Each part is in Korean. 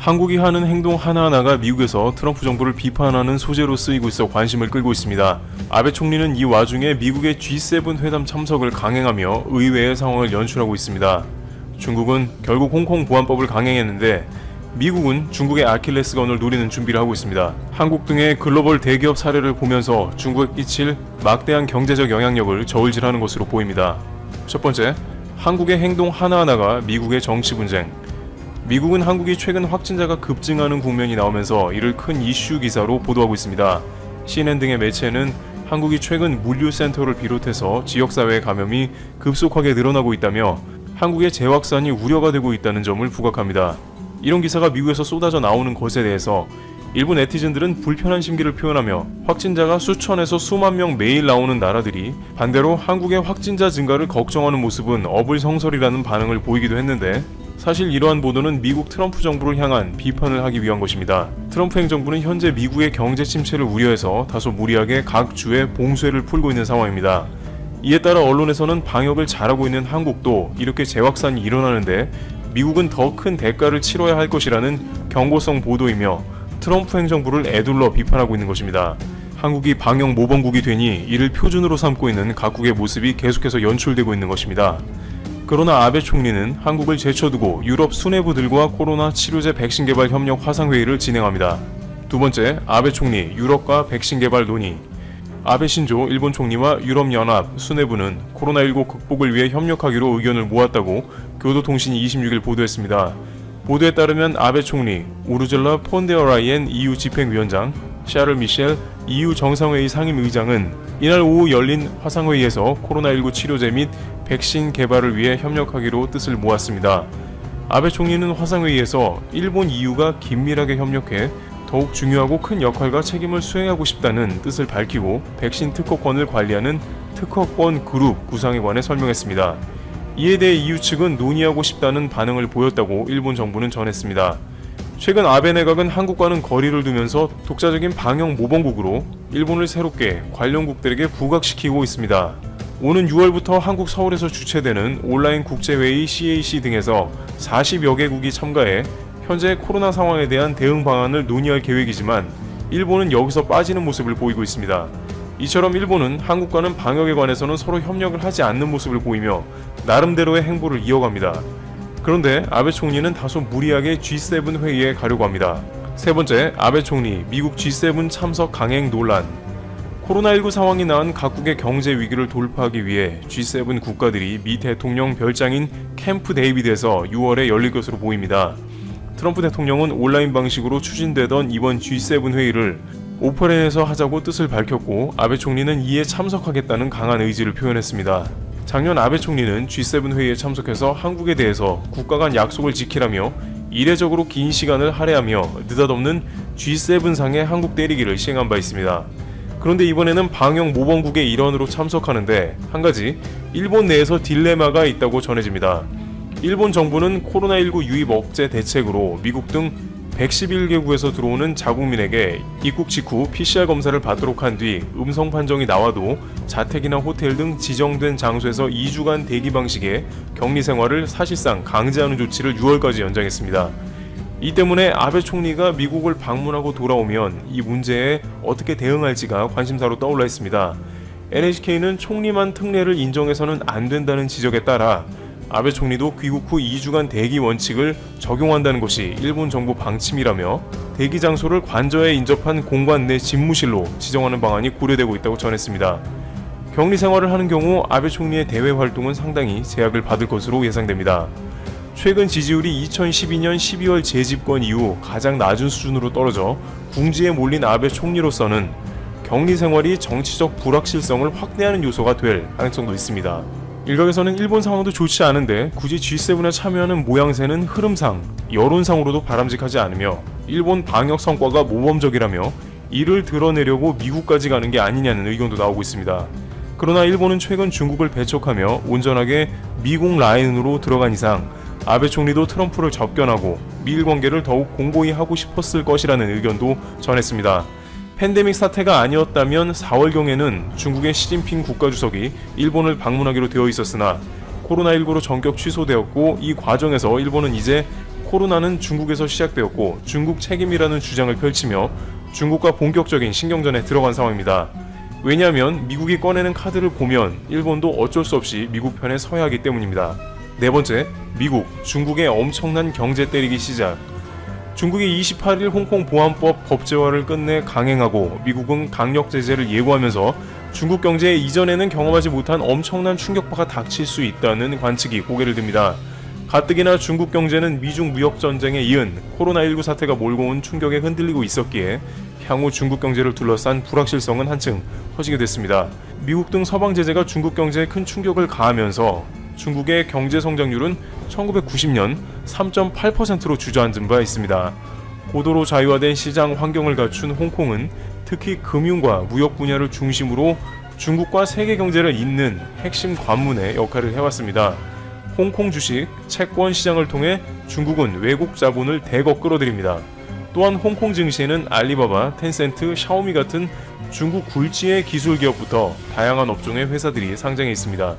한국이 하는 행동 하나하나가 미국에서 트럼프 정부를 비판하는 소재로 쓰이고 있어 관심을 끌고 있습니다. 아베 총리는 이 와중에 미국의 G7 회담 참석을 강행하며 의외의 상황을 연출하고 있습니다. 중국은 결국 홍콩 보안법을 강행했는데 미국은 중국의 아킬레스건을 노리는 준비를 하고 있습니다. 한국 등의 글로벌 대기업 사례를 보면서 중국에 끼칠 막대한 경제적 영향력을 저울질하는 것으로 보입니다. 첫 번째, 한국의 행동 하나하나가 미국의 정치 분쟁. 미국은 한국이 최근 확진자가 급증하는 국면이 나오면서 이를 큰 이슈 기사로 보도하고 있습니다. CNN 등의 매체는 한국이 최근 물류센터를 비롯해서 지역사회의 감염이 급속하게 늘어나고 있다며 한국의 재확산이 우려가 되고 있다는 점을 부각합니다. 이런 기사가 미국에서 쏟아져 나오는 것에 대해서 일부 네티즌들은 불편한 심기를 표현하며 확진자가 수천에서 수만 명 매일 나오는 나라들이 반대로 한국의 확진자 증가를 걱정하는 모습은 어불성설이라는 반응을 보이기도 했는데 사실 이러한 보도는 미국 트럼프 정부를 향한 비판을 하기 위한 것입니다. 트럼프 행정부는 현재 미국의 경제 침체를 우려해서 다소 무리하게 각 주에 봉쇄를 풀고 있는 상황입니다. 이에 따라 언론에서는 방역을 잘하고 있는 한국도 이렇게 재확산이 일어나는데 미국은 더 큰 대가를 치러야 할 것이라는 경고성 보도이며 트럼프 행정부를 에둘러 비판하고 있는 것입니다. 한국이 방역 모범국이 되니 이를 표준으로 삼고 있는 각국의 모습이 계속해서 연출되고 있는 것입니다. 그러나 아베 총리는 한국을 제쳐두고 유럽 수뇌부들과 코로나 치료제 백신 개발 협력 화상회의를 진행합니다. 두 번째, 아베 총리 유럽과 백신 개발 논의. 아베 신조 일본 총리와 유럽연합 수뇌부는 코로나19 극복을 위해 협력하기로 의견을 모았다고 교도통신이 26일 보도했습니다. 보도에 따르면 아베 총리, 우르줄라 폰데어라이엔 EU 집행위원장, 샤를 미셸 EU 정상회의 상임의장은 이날 오후 열린 화상회의에서 코로나19 치료제 및 백신 개발을 위해 협력하기로 뜻을 모았습니다. 아베 총리는 화상회의에서 일본 EU가 긴밀하게 협력해 더욱 중요하고 큰 역할과 책임을 수행하고 싶다는 뜻을 밝히고 백신 특허권을 관리하는 특허권 그룹 구상에 관해 설명했습니다. 이에 대해 EU 측은 논의하고 싶다는 반응을 보였다고 일본 정부는 전했습니다. 최근 아베 내각은 한국과는 거리를 두면서 독자적인 방역 모범국으로 일본을 새롭게 관련국들에게 부각시키고 있습니다. 오는 6월부터 한국 서울에서 주최되는 온라인 국제회의 CAC 등에서 40여 개국이 참가해 현재 코로나 상황에 대한 대응 방안을 논의할 계획이지만 일본은 여기서 빠지는 모습을 보이고 있습니다. 이처럼 일본은 한국과는 방역에 관해서는 서로 협력을 하지 않는 모습을 보이며 나름대로의 행보를 이어갑니다. 그런데 아베 총리는 다소 무리하게 G7 회의에 가려고 합니다. 세 번째, 아베 총리 미국 G7 참석 강행 논란. 코로나19 상황이 낳은 각국의 경제 위기를 돌파하기 위해 G7 국가들이 미 대통령 별장인 캠프 데이비드에서 6월에 열릴 것으로 보입니다. 트럼프 대통령은 온라인 방식으로 추진되던 이번 G7 회의를 오프라인에서 하자고 뜻을 밝혔고 아베 총리는 이에 참석하겠다는 강한 의지를 표현했습니다. 작년 아베 총리는 G7 회의에 참석해서 한국에 대해서 국가 간 약속을 지키라며 이례적으로 긴 시간을 할애하며 느닷없는 G7상의 한국 때리기를 시행한 바 있습니다. 그런데 이번에는 방역 모범국의 일원으로 참석하는데 한 가지 일본 내에서 딜레마가 있다고 전해집니다. 일본 정부는 코로나19 유입 억제 대책으로 미국 등 111개국에서 들어오는 자국민에게 입국 직후 PCR 검사를 받도록 한 뒤 음성 판정이 나와도 자택이나 호텔 등 지정된 장소에서 2주간 대기 방식의 격리 생활을 사실상 강제하는 조치를 6월까지 연장했습니다. 이 때문에 아베 총리가 미국을 방문하고 돌아오면 이 문제에 어떻게 대응할지가 관심사로 떠올라 있습니다. NHK는 총리만 특례를 인정해서는 안 된다는 지적에 따라 아베 총리도 귀국 후 2주간 대기 원칙을 적용한다는 것이 일본 정부 방침이라며 대기 장소를 관저에 인접한 공관 내 집무실로 지정하는 방안이 고려되고 있다고 전했습니다. 격리 생활을 하는 경우 아베 총리의 대외 활동은 상당히 제약을 받을 것으로 예상됩니다. 최근 지지율이 2012년 12월 재집권 이후 가장 낮은 수준으로 떨어져 궁지에 몰린 아베 총리로서는 격리 생활이 정치적 불확실성을 확대하는 요소가 될 가능성도 있습니다. 일각에서는 일본 상황도 좋지 않은데 굳이 G7에 참여하는 모양새는 흐름상, 여론상으로도 바람직하지 않으며 일본 방역 성과가 모범적이라며 이를 드러내려고 미국까지 가는 게 아니냐는 의견도 나오고 있습니다. 그러나 일본은 최근 중국을 배척하며 온전하게 미국 라인으로 들어간 이상 아베 총리도 트럼프를 접견하고 미일 관계를 더욱 공고히 하고 싶었을 것이라는 의견도 전했습니다. 팬데믹 사태가 아니었다면 4월경에는 중국의 시진핑 국가주석이 일본을 방문하기로 되어 있었으나 코로나19로 전격 취소되었고 이 과정에서 일본은 이제 코로나는 중국에서 시작되었고 중국 책임이라는 주장을 펼치며 중국과 본격적인 신경전에 들어간 상황입니다. 왜냐하면 미국이 꺼내는 카드를 보면 일본도 어쩔 수 없이 미국 편에 서야 하기 때문입니다. 네 번째, 미국, 중국의 엄청난 경제 때리기 시작. 중국이 28일 홍콩 보안법 법제화를 끝내 강행하고 미국은 강력 제재를 예고하면서 중국 경제에 이전에는 경험하지 못한 엄청난 충격파가 닥칠 수 있다는 관측이 고개를 듭니다. 가뜩이나 중국 경제는 미중 무역 전쟁에 이은 코로나19 사태가 몰고 온 충격에 흔들리고 있었기에 향후 중국 경제를 둘러싼 불확실성은 한층 커지게 됐습니다. 미국 등 서방 제재가 중국 경제에 큰 충격을 가하면서 중국의 경제 성장률은 1990년 3.8%로 주저앉은 바 있습니다. 고도로 자유화된 시장 환경을 갖춘 홍콩은 특히 금융과 무역 분야를 중심으로 중국과 세계 경제를 잇는 핵심 관문의 역할을 해왔습니다. 홍콩 주식, 채권 시장을 통해 중국은 외국 자본을 대거 끌어들입니다. 또한 홍콩 증시에는 알리바바, 텐센트, 샤오미 같은 중국 굴지의 기술 기업부터 다양한 업종의 회사들이 상장해 있습니다.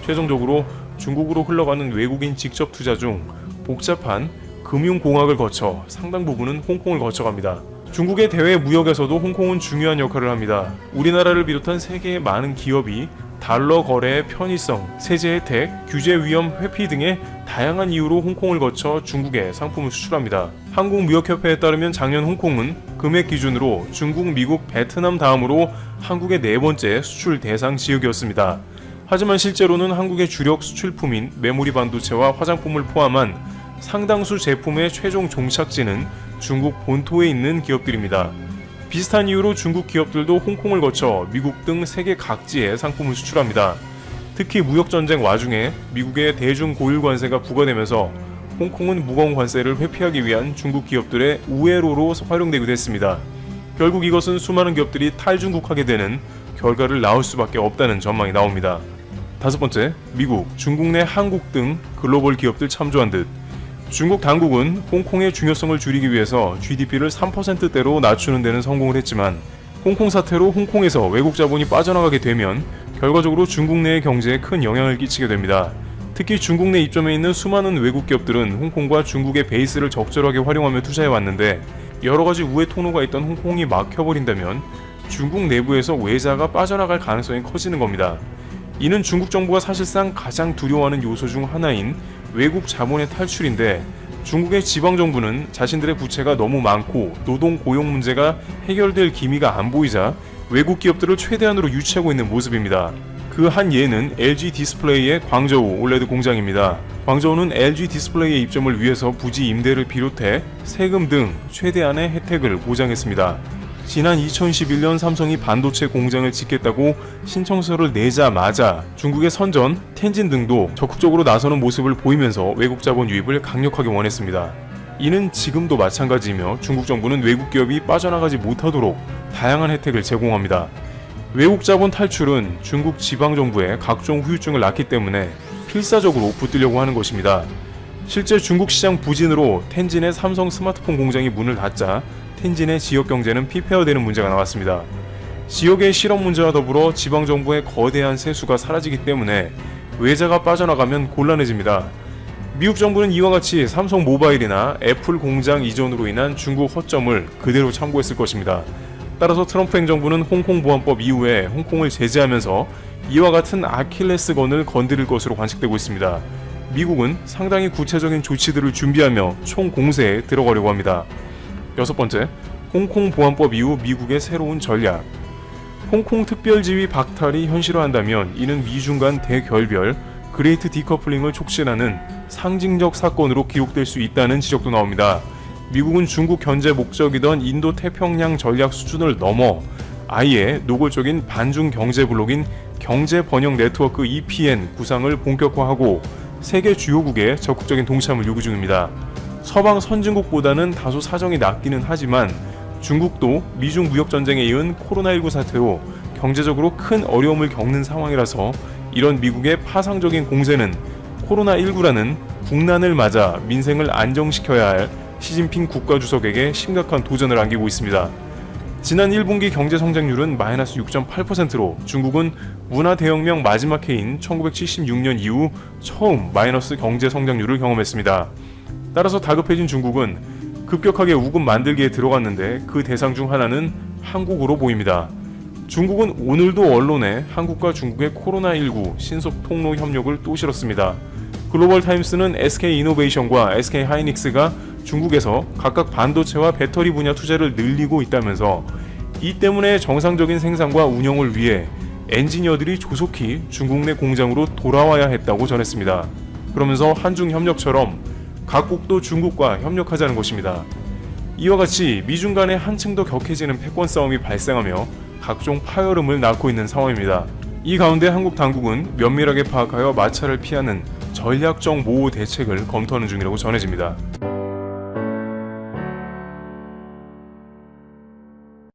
최종적으로 중국으로 흘러가는 외국인 직접 투자 중 복잡한 금융공학을 거쳐 상당 부분은 홍콩을 거쳐갑니다. 중국의 대외 무역에서도 홍콩은 중요한 역할을 합니다. 우리나라를 비롯한 세계의 많은 기업이 달러 거래의 편의성, 세제 혜택, 규제 위험 회피 등의 다양한 이유로 홍콩을 거쳐 중국에 상품을 수출합니다. 한국무역협회에 따르면 작년 홍콩은 금액 기준으로 중국, 미국, 베트남 다음으로 한국의 네 번째 수출 대상 지역이었습니다. 하지만 실제로는 한국의 주력 수출품인 메모리 반도체와 화장품을 포함한 상당수 제품의 최종 종착지는 중국 본토에 있는 기업들입니다. 비슷한 이유로 중국 기업들도 홍콩을 거쳐 미국 등 세계 각지에 상품을 수출합니다. 특히 무역전쟁 와중에 미국의 대중 고율 관세가 부과되면서 홍콩은 무거운 관세를 회피하기 위한 중국 기업들의 우회로로 활용되기도 했습니다. 결국 이것은 수많은 기업들이 탈중국하게 되는 결과를 낳을 수밖에 없다는 전망이 나옵니다. 다섯 번째, 미국, 중국 내 한국 등 글로벌 기업들 참조한 듯. 중국 당국은 홍콩의 중요성을 줄이기 위해서 GDP를 3%대로 낮추는 데는 성공을 했지만 홍콩 사태로 홍콩에서 외국 자본이 빠져나가게 되면 결과적으로 중국 내의 경제에 큰 영향을 끼치게 됩니다. 특히 중국 내 입점해 있는 수많은 외국 기업들은 홍콩과 중국의 베이스를 적절하게 활용하며 투자해왔는데 여러가지 우회 통로가 있던 홍콩이 막혀버린다면 중국 내부에서 외자가 빠져나갈 가능성이 커지는 겁니다. 이는 중국 정부가 사실상 가장 두려워하는 요소 중 하나인 외국 자본의 탈출인데 중국의 지방정부는 자신들의 부채가 너무 많고 노동 고용 문제가 해결될 기미가 안 보이자 외국 기업들을 최대한으로 유치하고 있는 모습입니다. 그 한 예는 LG 디스플레이의 광저우 올레드 공장입니다. 광저우는 LG 디스플레이의 입점을 위해서 부지 임대를 비롯해 세금 등 최대한의 혜택을 보장했습니다. 지난 2011년 삼성이 반도체 공장을 짓겠다고 신청서를 내자마자 중국의 선전, 텐진 등도 적극적으로 나서는 모습을 보이면서 외국 자본 유입을 강력하게 원했습니다. 이는 지금도 마찬가지이며 중국 정부는 외국 기업이 빠져나가지 못하도록 다양한 혜택을 제공합니다. 외국 자본 탈출은 중국 지방정부의 각종 후유증을 낳기 때문에 필사적으로 붙들려고 하는 것입니다. 실제 중국 시장 부진으로 텐진의 삼성 스마트폰 공장이 문을 닫자 텐진의 지역 경제는 피폐화되는 문제가 나왔습니다. 지역의 실업 문제와 더불어 지방정부의 거대한 세수가 사라지기 때문에 외자가 빠져나가면 곤란해집니다. 미국 정부는 이와 같이 삼성 모바일이나 애플 공장 이전으로 인한 중국 허점을 그대로 참고했을 것입니다. 따라서 트럼프 행정부는 홍콩 보안법 이후에 홍콩을 제재하면서 이와 같은 아킬레스건을 건드릴 것으로 관측되고 있습니다. 미국은 상당히 구체적인 조치들을 준비하며 총공세에 들어가려고 합니다. 여섯 번째, 홍콩 보안법 이후 미국의 새로운 전략. 홍콩 특별지위 박탈이 현실화한다면 이는 미중 간 대결별, 그레이트 디커플링을 촉진하는 상징적 사건으로 기록될 수 있다는 지적도 나옵니다. 미국은 중국 견제 목적이던 인도 태평양 전략 수준을 넘어 아예 노골적인 반중 경제 블록인 경제 번영 네트워크 EPN 구상을 본격화하고 세계 주요국의 적극적인 동참을 요구 중입니다. 서방 선진국보다는 다소 사정이 낫기는 하지만 중국도 미중 무역 전쟁에 이은 코로나19 사태로 경제적으로 큰 어려움을 겪는 상황이라서 이런 미국의 파상적인 공세는 코로나19라는 국난을 맞아 민생을 안정시켜야 할 시진핑 국가주석에게 심각한 도전을 안기고 있습니다. 지난 1분기 경제 성장률은 마이너스 6.8%로 중국은 문화 대혁명 마지막 해인 1976년 이후 처음 마이너스 경제 성장률을 경험했습니다. 따라서 다급해진 중국은 급격하게 우금 만들기에 들어갔는데 그 대상 중 하나는 한국으로 보입니다. 중국은 오늘도 언론에 한국과 중국의 코로나19 신속 통로 협력을 또 실었습니다. 글로벌 타임스는 SK이노베이션과 SK하이닉스가 중국에서 각각 반도체와 배터리 분야 투자를 늘리고 있다면서 이 때문에 정상적인 생산과 운영을 위해 엔지니어들이 조속히 중국 내 공장으로 돌아와야 했다고 전했습니다. 그러면서 한중 협력처럼 각국도 중국과 협력하자는 것입니다. 이와 같이 미중 간에 한층 더 격해지는 패권 싸움이 발생하며 각종 파열음을 낳고 있는 상황입니다. 이 가운데 한국 당국은 면밀하게 파악하여 마찰을 피하는 전략적 모호 대책을 검토하는 중이라고 전해집니다.